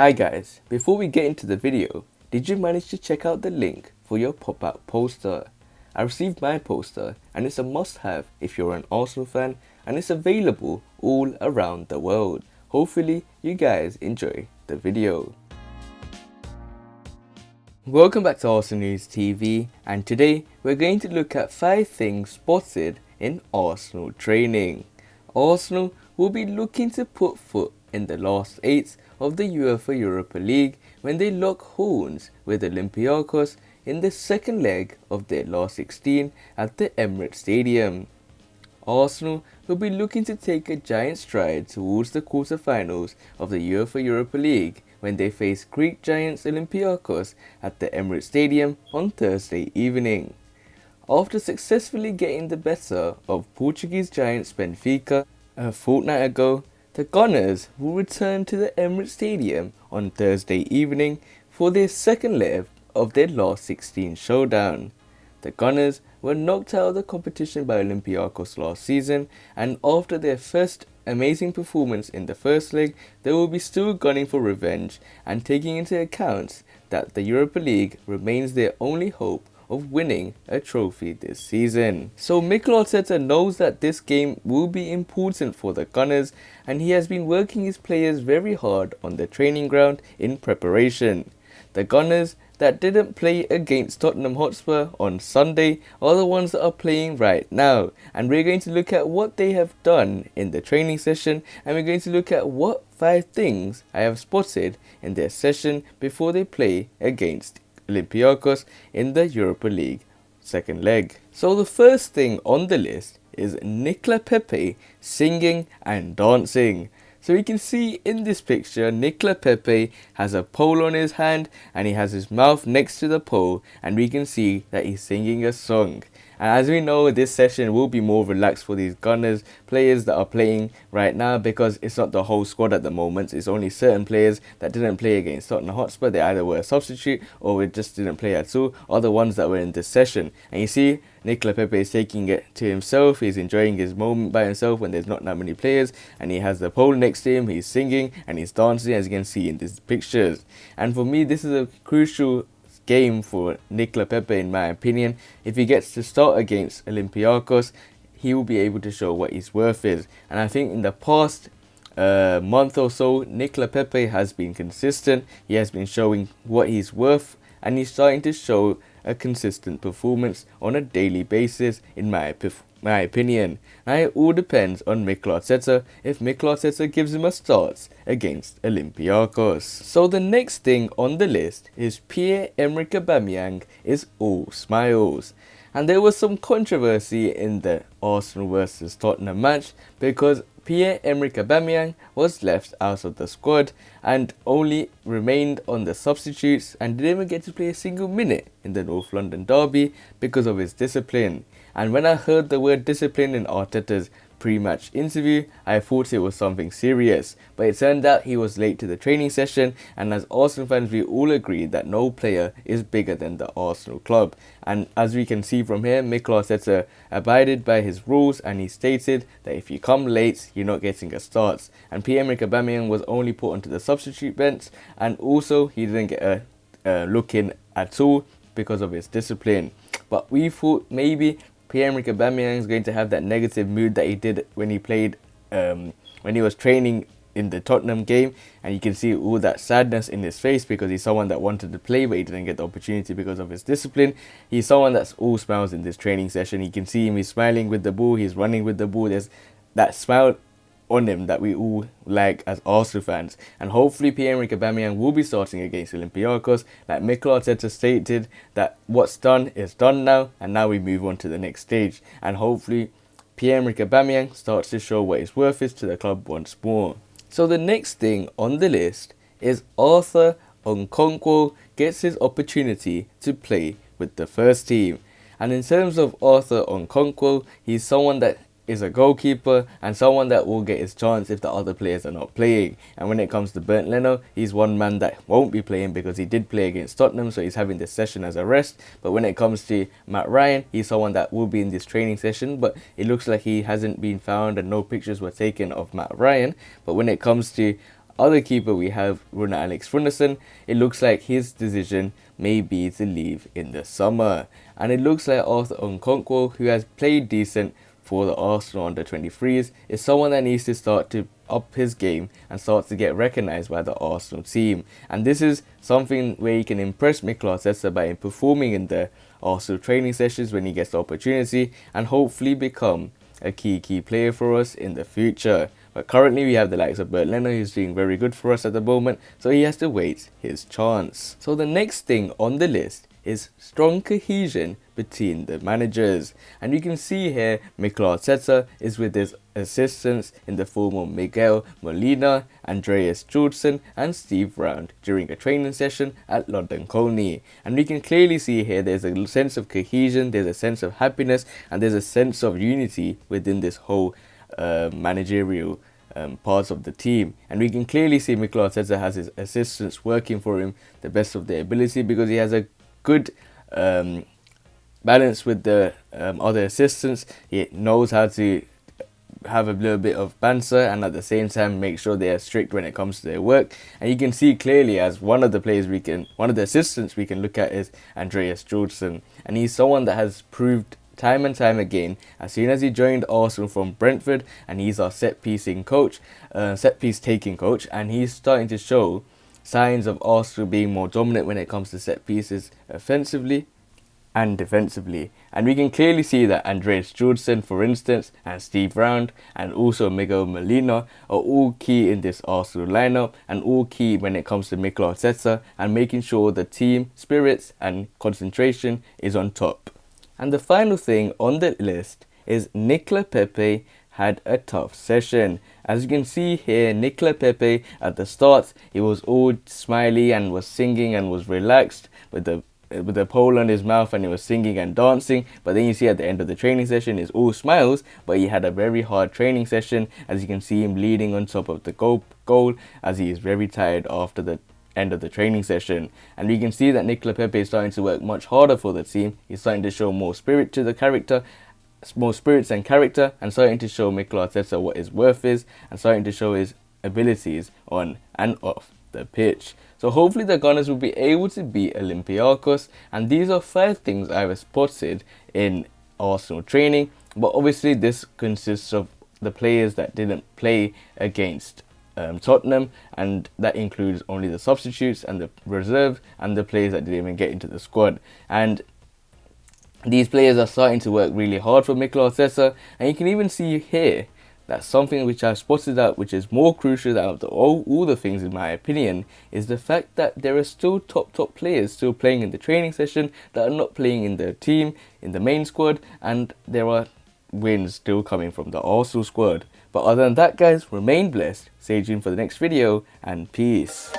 Hi guys, before we get into the video, did you manage to check out the link for your pop-out poster? I received my poster and it's a must-have if you're an Arsenal fan, and it's available all around the world. Hopefully you guys enjoy the video. Welcome back to Arsenal News TV, and today we're going to look at 5 things spotted in Arsenal training. Arsenal will be looking to put foot in the last 8 of the UEFA Europa League when they lock horns with Olympiacos in the second leg of their last 16 at the Emirates Stadium. Arsenal will be looking to take a giant stride towards the quarter-finals of the UEFA Europa League when they face Greek giants Olympiacos at the Emirates Stadium on Thursday evening. After successfully getting the better of Portuguese giants Benfica a fortnight ago, the Gunners will return to the Emirates Stadium on Thursday evening for their second leg of their last 16 showdown. The Gunners were knocked out of the competition by Olympiacos last season, and after their first amazing performance in the first leg, they will be still gunning for revenge, and taking into account that the Europa League remains their only hope of winning a trophy this season. So Mikel knows that this game will be important for the Gunners, and he has been working his players very hard on the training ground in preparation. The Gunners that didn't play against Tottenham Hotspur on Sunday are the ones that are playing right now, and we're going to look at what they have done in the training session, and we're going to look at what 5 things I have spotted in their session before they play against Olympiacos in the Europa League second leg. So the first thing on the list is Nicolas Pepe singing and dancing. So you can see in this picture, Nicolas Pepe has a pole on his hand and he has his mouth next to the pole, and we can see that he's singing a song. And as we know, this session will be more relaxed for these Gunners players that are playing right now, because it's not the whole squad at the moment. It's only certain players that didn't play against Tottenham Hotspur. They either were a substitute or just didn't play at all, or the ones that were in this session. And you see Nicolas Pepe is taking it to himself. He's enjoying his moment by himself when there's not that many players, and he has the pole next to him. He's singing and he's dancing, as you can see in these pictures. And for me, this is a crucial game for Nicolas Pepe in my opinion. If he gets to start against Olympiacos, he will be able to show what his worth is. And I think in the past month or so, Nicolas Pepe has been consistent. He has been showing what he's worth, and he's starting to show a consistent performance on a daily basis in my opinion. Now it all depends on Mikel Arteta if Mikel Arteta gives him a start against Olympiacos. So the next thing on the list is Pierre-Emerick Aubameyang is all smiles. And there was some controversy in the Arsenal versus Tottenham match because Pierre-Emerick Aubameyang was left out of the squad and only remained on the substitutes, and didn't even get to play a single minute in the North London derby because of his discipline. And when I heard the word discipline in Arteta's pre-match interview, I thought it was something serious, but it turned out he was late to the training session, and as Arsenal fans we all agree that no player is bigger than the Arsenal club. And as we can see from here, Mikel Arteta abided by his rules, and he stated that if you come late, you're not getting a start. And Pierre-Emerick Aubameyang was only put onto the substitute bench, and also he didn't get a look in at all because of his discipline. But we thought maybe Pierre-Emerick Aubameyang is going to have that negative mood that he did when he played, when he was training in the Tottenham game, and you can see all that sadness in his face because he's someone that wanted to play but he didn't get the opportunity because of his discipline. He's someone that's all smiles in this training session. You can see him, he's smiling with the ball, he's running with the ball. There's that smile on him that we all like as Arsenal fans, and hopefully Pierre-Emerick Aubameyang will be starting against Olympiacos. Like Mikel Arteta stated, that what's done is done now, and now we move on to the next stage, and hopefully Pierre-Emerick Aubameyang starts to show what his worth is to the club once more. So the next thing on the list is Arthur Okonkwo gets his opportunity to play with the first team. And in terms of Arthur Okonkwo, he's someone that is a goalkeeper and someone that will get his chance if the other players are not playing. And when it comes to Bernd Leno, he's one man that won't be playing because he did play against Tottenham, so he's having this session as a rest. But when it comes to Matt Ryan, he's someone that will be in this training session, but it looks like he hasn't been found and no pictures were taken of Matt Ryan. But when it comes to other keeper we have, Rune Alex Funderson. It looks like his decision may be to leave in the summer. And it looks like Arthur Nkonkwo, who has played decent for the Arsenal under 23s, is someone that needs to start to up his game and start to get recognised by the Arsenal team. And this is something where he can impress Mikel Arteta by performing in the Arsenal training sessions when he gets the opportunity, and hopefully become a key player for us in the future. But currently we have the likes of bellerin, who's doing very good for us at the moment, so he has to wait his chance. So the next thing on the list is strong cohesion between the managers. And you can see here Mikel Arteta is with his assistants in the form of Miguel Molina, Andreas Judson and Steve Round during a training session at London Colney. And we can clearly see here there's a sense of cohesion, there's a sense of happiness, and there's a sense of unity within this whole managerial parts of the team. And we can clearly see Mikel Arteta has his assistants working for him the best of their ability, because he has a good balance with the other assistants. He knows how to have a little bit of banter and at the same time make sure they are strict when it comes to their work. And you can see clearly, as one of the assistants we can look at is Andreas Judson, and he's someone that has proved time and time again, as soon as he joined Arsenal from Brentford, and he's our set piece taking coach, and he's starting to show signs of Arsenal being more dominant when it comes to set pieces offensively and defensively. And we can clearly see that Andreas Judson, for instance, and Steve Round and also Miguel Molina are all key in this Arsenal lineup, and all key when it comes to Mikel Arteta and making sure the team spirits and concentration is on top. And the final thing on the list is Nicolas Pepe had a tough session. As you can see here, Nicolas Pepe at the start, he was all smiley and was singing and was relaxed with the pole on his mouth, and he was singing and dancing. But then you see at the end of the training session is all smiles, but he had a very hard training session, as you can see him bleeding on top of the goal as he is very tired after the end of the training session. And we can see that Nicolas Pepe is starting to work much harder for the team. He's starting to show more spirit to the character, more spirits and character, and starting to show Mikel Arteta what his worth is, and starting to show his abilities on and off the pitch. So hopefully the Gunners will be able to beat Olympiacos. And these are 5 things I've spotted in Arsenal training, but obviously this consists of the players that didn't play against Tottenham, and that includes only the substitutes and the reserve and the players that didn't even get into the squad. And these players are starting to work really hard for Mikel Arteta, and you can even see here that something which I've spotted out, which is more crucial out of all the things in my opinion, is the fact that there are still top players still playing in the training session that are not playing in the team, in the main squad, and there are wins still coming from the Arsenal squad. But other than that, guys, remain blessed, stay tuned for the next video, and peace.